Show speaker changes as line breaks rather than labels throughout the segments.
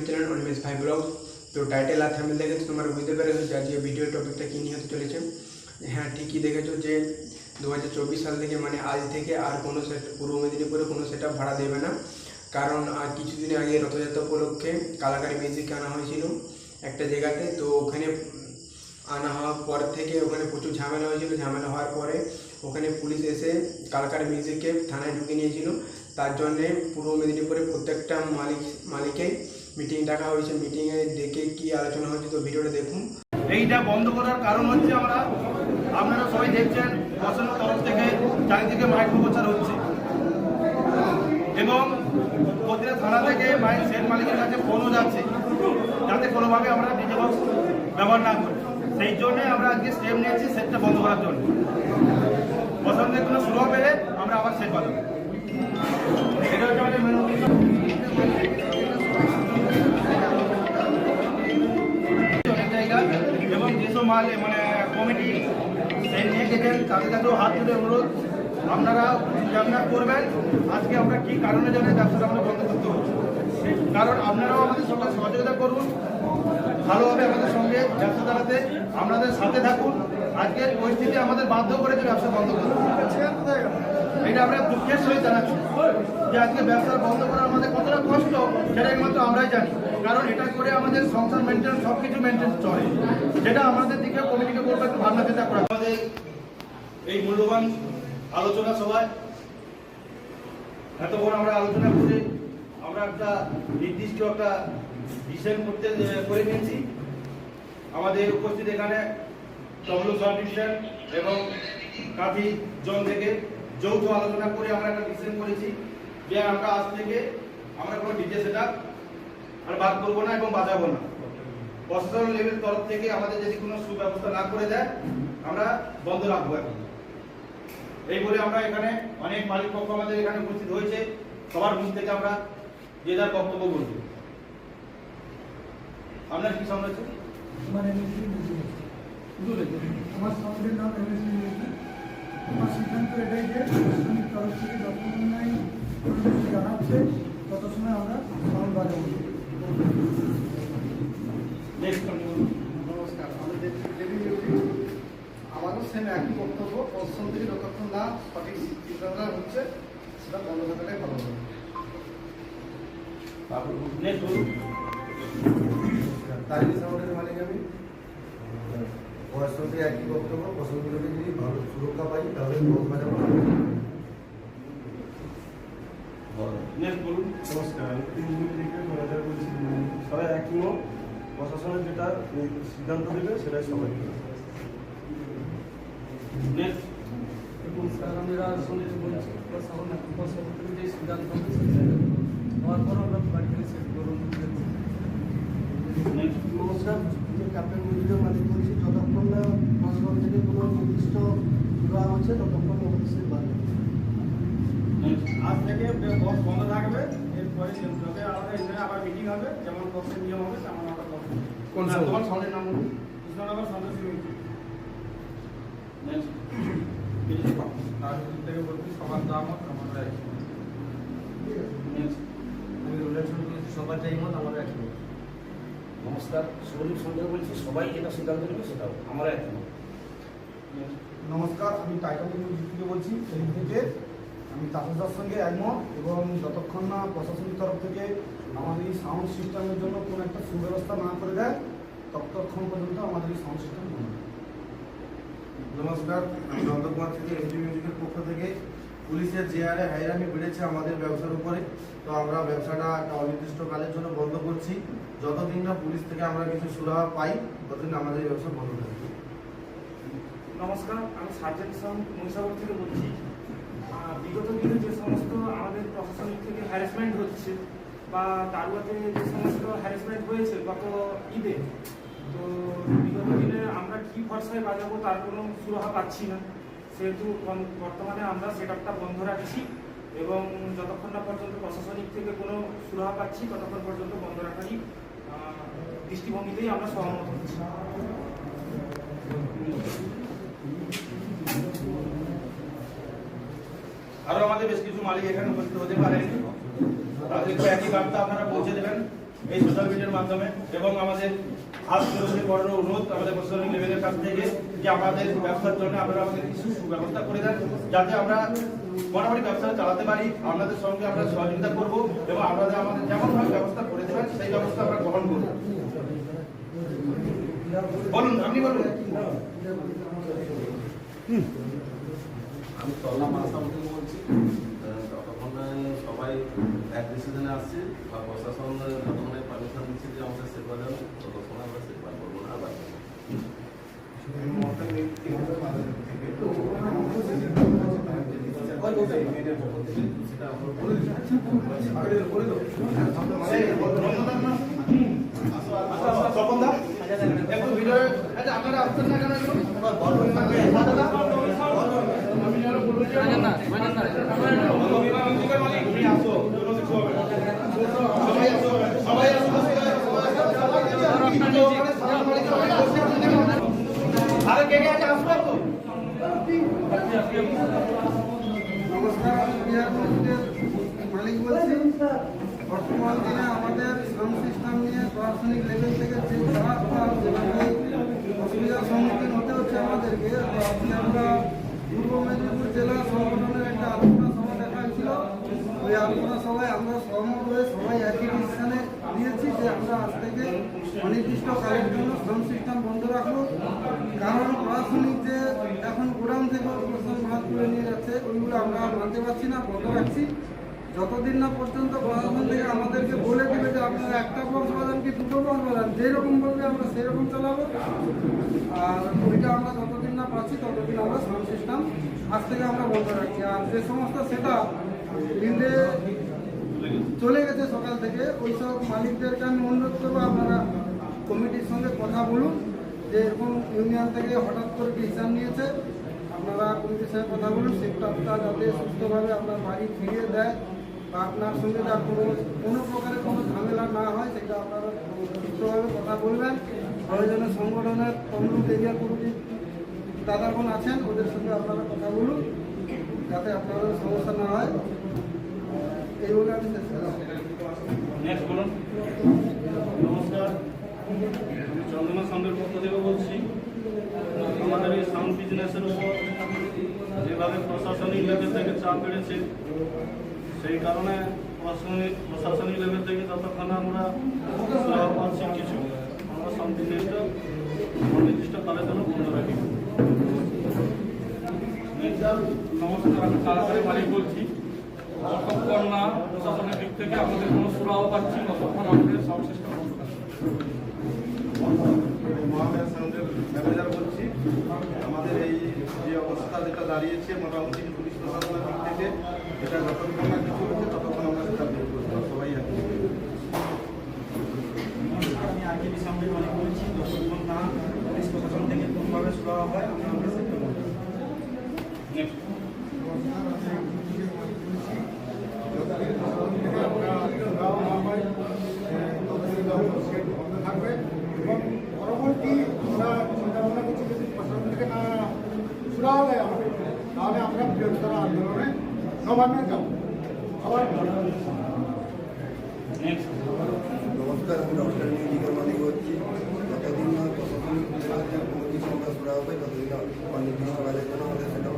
Channel Animesh ভাই blog. তো title আর thumbnail দেখে তো তোমরা বুঝতে পেরেছো যে আজকে ভিডিও টপিকটা কী নিয়ে হতে চলেছে। হ্যাঁ, ঠিকই দেখেছো যে 2024 সাল থেকে মানে আজ থেকে আর কোনো পূর্ব মেদিনীপুরে কোনো সেটআপ ভাড়া দেবে না। কারণ আর কিছুদিন আগে রথযাত্রা উপলক্ষে কালাকারি মিউজিক আনা হয়েছিল একটা জায়গাতে। তো ওখানে আনা হওয়ার পর থেকে ওখানে প্রচুর ঝামেলা হয়েছিল। ঝামেলা হওয়ার পরে ওখানে পুলিশ এসে কালাকারি মিউজিককে থানায় ঢুকে নিয়েছিল। তার জন্যে পূর্ব মেদিনীপুরে প্রত্যেকটা মালিকেই মিটিং ডাকা হয়েছে। মিটিংয়ে ডেকে কী আলোচনা হয়েছে তো ভিডিওটা দেখুন।
এইটা বন্ধ করার কারণ হচ্ছে আপনারা সবাই দেখছেন প্রশাসনের তরফ থেকে চারিদিকে মাইক প্রচার হচ্ছে এবং প্রতিটা থানা থেকে সেট মালিকের কাছে ফোনও যাচ্ছে যাতে কোনোভাবে আমরা ডিজে বক্স ব্যবহার না করি। সেই জন্যে আমরা আজকে স্টেপ নিয়েছি সেটটা বন্ধ করার জন্য। প্রশাসনের কোনো সুযোগ পেলে আমরা আবার সেট বাঁধব। এটা হচ্ছে আমাদের মেন এবং যেসব মানে কমিটি সেই নিয়ে গেছেন তাদের কাছেও হাত তুলে অনুরোধ আপনারা চিন্তা করবেন আজকে আমরা কী কারণে জানি ব্যবসাটা আমরা বন্ধ করতে হবে। কারণ আপনারাও আমাদের সঙ্গে সহযোগিতা করুন, ভালোভাবে আমাদের সঙ্গে ব্যবসা চালাতে আপনাদের সাথে থাকুন। আজকের পরিস্থিতি আমাদের বাধ্য করেছে ব্যবসা বন্ধ করতে। এটা আমরা দুঃখের সহিত জানাচ্ছি যে আজকে ব্যবসা বন্ধ করা আমাদের কতটা কষ্ট সেটা একমাত্র আমরাই জানি। কারণ এটা করে আমাদের সংসার মেনটেন সব কিছু মেনটেন চলে, যেটা আমাদের দিকে কমিটিকে বলবো একটু ভাবনা চিন্তা করা। আমাদের এই মূল্যবান আলোচনা সভায় এতক্ষণ আমরা আলোচনা করে আমরা একটা নির্দিষ্ট একটা ডিসিশন করে নিয়েছি। আমাদের উপস্থিত এখানে ডব্লিউ সাব ডিভিশন এবং কাঁথি জোন থেকে যৌথ আলোচনা করে আমরা একটা ডিসিশন করেছি যে আমরা আজ থেকে আমরা কোনো ডিজে সেটআপ আর বাদ করবো না এবং বাজাবো না। প্রশাসন লেভেল তরফ থেকে আমাদের যদি কোনো সুব্যবস্থা না করে দেয় আমরা বন্ধ রাখবো। এখন এই বলে আমরা এখানে অনেক মালিক পক্ষ আমাদের এখানে উপস্থিত হয়েছে। সবার মুখ থেকে আমরা যে যার বক্তব্য বলব। আপনার কি সামনে আছে?
আমার সমাজের নাম আমার সিদ্ধান্ত এটাই যে প্রশাসনিক তরফ থেকে যত সময় জানাচ্ছে তত সময় আমরা সাউন্ড বাজাবো।
নমস্কার, আমাদের আমারও সেম একই বক্তব্য। প্রশাসন থেকে যতক্ষণ না সঠিক চিন্তাধারা হচ্ছে সেটা বন্ধ থাকাটাই ভালো হবে।
তারিখ সাউন্ডের মালিক আমি প্রশাসন থেকে একই বক্তব্য। প্রশাসনগুলোকে যদি ভালো সুরক্ষা পাই তাহলে বাজাবো।
নমস্কার, আমি 3 জুন থেকে ম্যানেজার বলছি। সবাই একই মত, প্রশাসনের যেটা সিদ্ধান্ত দেবে সেটাই সবাই
স্যার আমরা শুনে বলছি প্রশাসন থেকে যে সিদ্ধান্ত হওয়ার পর আমরা বাড়ি থেকে সেট করুন।
নমস্কার, ক্যাপ্টেন মিউজিকের মালিক বলছি। যতক্ষণ না প্রশাসন থেকে কোনো নির্দিষ্ট দেওয়া হচ্ছে ততক্ষণ আমাদের সে বাড়বে।
আজ থেকে বক্স বন্ধ থাকবে। এরপরে যবে আমাদের এখানে আবার মিটিং হবে, যেমন বক্সের নিয়ম হবে তেমন আমরা করব।
কোন
তোমার সাউন্ডের নাম বলুন? কৃষ্ণনগর সন্তোষী মিটিং।
রাজনীতি থেকে বলছি সবার দামত আমাদের একই। আমি রিলেশন করেছি সবার যাই মত আমাদের একই।
নমস্কার, সুরজিৎ সঞ্জয় বলছি। সবাই যেটা সিদ্ধান্ত নেবে সেটাও আমরা একই।
নমস্কার, আমি টাইটাল মিউজিক থেকে বলছি। এই থেকে আমি তাপসদার সঙ্গে একমত এবং যতক্ষণ না প্রশাসনিক তরফ থেকে আমাদের এই সাউন্ড সিস্টেমের জন্য কোনো একটা সুব্যবস্থা না করে দেয় ততক্ষণ পর্যন্ত আমাদের এই সাউন্ড সিস্টেম বন্ধ।
নমস্কার, আমি নন্দকুমার থেকে এমডি মিউজিকের পক্ষ থেকে পুলিশের যে হারে হাইরানি বেড়েছে আমাদের ব্যবসার উপরে, তো আমরা ব্যবসাটা একটা অনির্দিষ্টকালের জন্য বন্ধ করছি। যতদিন না পুলিশ থেকে আমরা কিছু সুরাহা পাই ততদিন আমাদের এই ব্যবসা বন্ধ থাকবে।
নমস্কার, আমি সার্জেন্ট সাউন্ড মহিষাগর থেকে বলছি। বিগত দিনে যে সমস্ত আমাদের প্রশাসনিক থেকে হ্যারাসমেন্ট হচ্ছে বা তারুয়াতে যে সমস্ত হ্যারাসমেন্ট হয়েছে গত ঈদে, তো বিগত দিনে আমরা কী ভরসায় বাজাবো তার কোনো সুরাহা পাচ্ছি না। সেহেতু বর্তমানে আমরা সেটআপটা বন্ধ রাখছি এবং যতক্ষণ না পর্যন্ত প্রশাসনিক থেকে কোনো সুরাহা পাচ্ছি ততক্ষণ পর্যন্ত বন্ধ রাখারই দৃষ্টিভঙ্গিতেই আমরা সহমত হচ্ছি।
আরো আমাদের বেশ কিছু মালিক এখানে উপস্থিত হতে পারেন। তাদেরকে একই বার্তা আপনারা পৌঁছে দেবেন। এই সোশ্যাল মিডিয়ার মাধ্যমে এবং আমাদের হাত ধরে বড় অনুরোধ আমাদের প্রশাসনিক লেভেলের কাছ থেকে যে আমাদের ব্যবসার জন্য আপনারা আমাদের কিছু সুব্যবস্থা করে দেন, যাতে আমরা মোটামুটি ব্যবসা চালাতে পারি। আপনাদের সঙ্গে আমরা সহযোগিতা করব এবং আপনাদের আমাদের যেমনভাবে ব্যবস্থা করে দেবেন সেই ব্যবস্থা আমরা গ্রহণ করব। বলুন, আপনি বলুন।
আমি তল্লা মাসাম থেকে বলছি। ততক্ষণে সবাই এক ডিসিশনে আসছি বা প্রশাসন যতক্ষণে পারমিশন দিচ্ছে যে আমাদের সেবা দেন, ততক্ষণে আমরা সেবা করবো না। আবার সেটা আমরা বলে
স্বপনদা একটু ভিডিও আপনারা আসছেন না কেন? আরে কে কে আছে আসবো তো?
নমস্কার, বিহার মসজিদের মালিক বলছি। বর্তমান দিনে আমাদের সাউন্ড সিস্টেম নিয়ে প্রশাসনিক লেভেল থেকে যে খারাপ বা যেভাবে অসুবিধার সম্মুখীন হতে হচ্ছে আমাদেরকে, তো আজকে আমরা পূর্ব মেদিনীপুর জেলা সংগঠনের একটা আলোচনা সভা দেখা হয়েছিল। ওই আলোচনা সভায় আমরা সহমত হয়ে সবাই একই ডিসিশনে দিয়েছি যে আমরা আজ থেকে অনির্দিষ্টকালের জন্য সাউন্ড সিস্টেম বন্ধ রাখবো। কারণ প্রশাসনিক যে এখন গোডাউন থেকে প্রশাসন মাল তুলে নিয়ে যাচ্ছে, ওইগুলো আমরা মানতে পারছি না, বন্ধ রাখছি। যতদিন না পর্যন্ত প্রশাসন থেকে আমাদেরকে বলে দেবে যে আপনারা একটা বক্স বাজান কি দুটো বক্স বাজান, যেরকম বলবে আমরা সেরকম চালাবো। আর ওইটা আমরা যতদিন না পাচ্ছি ততদিন আমরা সাউন্ড সিস্টেম আজ থেকে আমরা বন্ধ রাখছি। আর যে সমস্ত সেটা ফিল্ডে চলে গেছে সকাল থেকে, ওই সব মালিকদেরকে আমি অনুরোধ করবো আপনারা কমিটির সঙ্গে কথা বলুন যে এরকম ইউনিয়ন থেকে হঠাৎ করে ডিসিশন নিয়েছে, আপনারা কমিটির সঙ্গে কথা বলুন। সেক্টরটা যাতে সুস্থভাবে আপনার বাড়ি ফিরিয়ে দেয় বা আপনার সঙ্গে যা কোনো প্রকারের কোনো ঝামেলা না হয়, সেটা আপনারা সুস্থভাবে কথা বলবেন। প্রয়োজনে সংগঠনের তমলুক এরিয়া কমিটি দাদাগণ আছেন, ওদের সঙ্গে আপনারা কথা বলুন যাতে আপনাদের সমস্যা না হয়। এই বলে আমি শেষ করলাম।
নেক্সট বলুন। নমস্কার, আমি চন্দ্রমা সাউন্ডের পক্ষ থেকে বলছি। আমাদের এই সাউন্ড বিজনেসের উপর যেভাবে প্রশাসনিক লেভেল থেকে চাপ বেড়েছে, সেই কারণে প্রশাসনিক লেভেল থেকে যতক্ষণ আমরা সুরাহা পাচ্ছি কিছু, আমরা সাউন্ড বিজনেসটা অনির্দিষ্টকালের জন্য বন্ধ রাখি। নমস্কার, আমি তাড়াতাড়ি মালিক বলছি। যতক্ষণ না প্রশাসনের দিক থেকে আমাদের কোনো সুরাহা পাচ্ছি, ততক্ষণ আমাদের সাউন্ড সিস্টেম বন্ধ থাকবে।
মহামেয়া সাউন্ডের ম্যানেজার বলছি। আমাদের এই যে অবস্থা যেটা দাঁড়িয়েছে মোটামুটি পুলিশ প্রশাসনের দিক থেকে, এটা যতক্ষণ না কিছু হচ্ছে ততক্ষণ আমরা সেটা বের করবো। সবাই একই।
আমি আরকেবি সাউন্ডের মালিক বলছি। যতক্ষণ না পুলিশ প্রশাসন থেকে কোনোভাবে সুরাহা হয় আমরা সেটা বলবো।
নেক্সট
থাকবে এবং পরবর্তী আমরা চিন্তা ভাবনা করছি যদি প্রশাসন থেকে না সুরাহা দেয় আমাদের, তাহলে আমরা বৃহত্তর আন্দোলনে নবান্নে যাব। আবার
নেক্সট
নমস্কার, আমি ডক্টর মিউজিকের মালিক হচ্ছি। যতদিন না প্রশাসনিক কোনো কিছু আমরা সুরাহা পাই ততদিন অনির্দিষ্টকালের জন্য আমাদের সেটা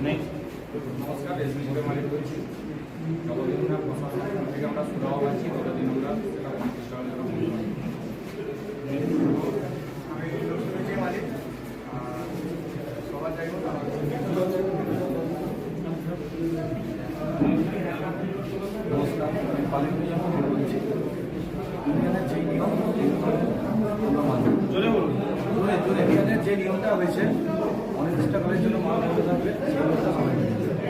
নেক্সট
নমস্কার, এস মিউজিকের মালিক বলছি। যতদিন না প্রশাসনের থেকে আমরা সুরাহা পাচ্ছি ততদিন আমরা সেটা অনির্দিষ্টকালের জন্য বন্ধ রাখি।
আমি ডক্টর মালিক সবার চাইব
নমস্কার, আমি পালিত বলছি। ইউনিয়নের যে নিয়ম আমরা মানব।
জোরে বলুন।
ইউনিয়নের যে নিয়মটা হয়েছে অনির্দিষ্টকালের জন্য মাল বন্ধ থাকবে, সেই নিয়মটা সবাই মেনে চলবে।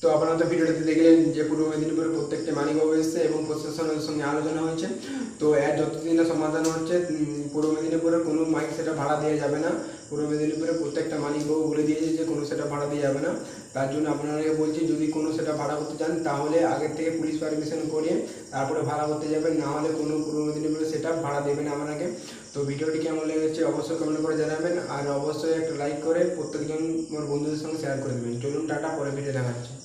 তো আপনারা তো ভিডিওটাতে দেখলেন যে পূর্ব মেদিনীপুরের প্রত্যেকটা মালিকবাবু এসেছে এবং প্রশাসনের সঙ্গে আলোচনা হয়েছে। তো এর যতদিন না সমাধান হচ্ছে, পূর্ব মেদিনীপুরে কোনো মাইক সেটা ভাড়া দেওয়া যাবে না। পূর্ব মেদিনীপুরে প্রত্যেকটা মালিকবাবু বলে দিয়েছে যে কোনো সেটা ভাড়া দেওয়া যাবে না। তার জন্য আপনাদেরকে বলছি যদি কোনো সেটা ভাড়া করতে চান তাহলে আগের থেকে পুলিশ পারমিশন করিয়ে তারপরে ভাড়া করতে যাবেন, না হলে কোনো পূর্ব মেদিনীপুরে সেটা ভাড়া দেবেন আপনাকে। তো ভিডিওটি কেমন লেগেছে অবশ্যই কমেন্ট করে জানাবেন, আর অবশ্যই একটা লাইক করে প্রত্যেকজন আমার বন্ধুদের সঙ্গে শেয়ার করে দেবেন। চলুন টাটা, পরে ভিডিও দেখা যাচ্ছে।